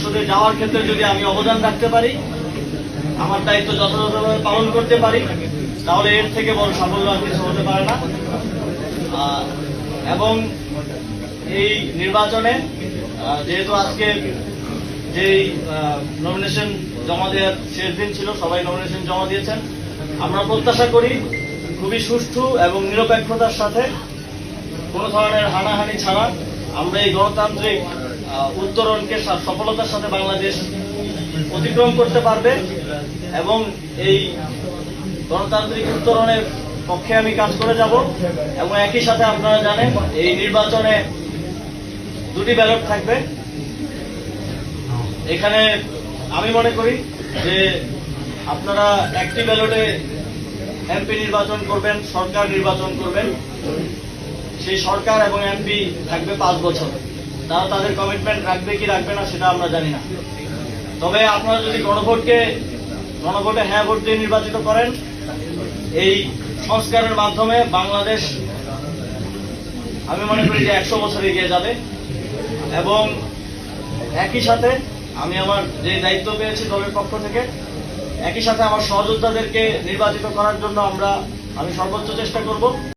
সংসদে যাওয়ার ক্ষেত্রে যদি আমি অবদান রাখতে পারি, আমার দায়িত্ব যথাযথভাবে পালন করতে পারি, তাহলে এর থেকে বড় সাফল্য আর কিছু হতে পারে না। এবং এই নির্বাচনে যেহেতু আজকে যেই নমিনেশন জমা দেওয়ার শেষ দিন ছিল, সবাই নমিনেশন জমা দিয়েছেন, আমরা প্রত্যাশা করি খুবই সুষ্ঠু এবং নিরপেক্ষতার সাথে কোনো ধরনের হানাহানি ছাড়া আমরা এই গণতান্ত্রিক উত্তরণকে সফলতার সাথে বাংলাদেশ অতিক্রম করতে পারবে। এবং এই গণতান্ত্রিক উত্তরণের পক্ষে আমি কাজ করে যাব। এবং একই সাথে আপনারা জানেন এই নির্বাচনে দুটি ব্যালট থাকবে। এখানে আমি মনে করি যে আপনারা একটি ব্যালটে এমপি নির্বাচন করবেন, সরকার নির্বাচন করবেন। সেই সরকার এবং এমপি থাকবে 5 বছর। তারা তাদের কমিটমেন্ট রাখবে কি রাখবে না সেটা আমরা জানি না। তবে আপনারা যদি গণভোটে হ্যাঁ ভোট দিয়ে নির্বাচিত করেন, এই সংস্কারের মাধ্যমে বাংলাদেশ আমি মনে করি যে 100 বছর এগিয়ে যাবে। এবং একই সাথে আমি আমার যে দায়িত্ব পেয়েছি দলের পক্ষ থেকে, একই সাথে আমার সহযোদ্ধাদেরকে নির্বাচিত করার জন্য আমি সর্বোচ্চ চেষ্টা করব।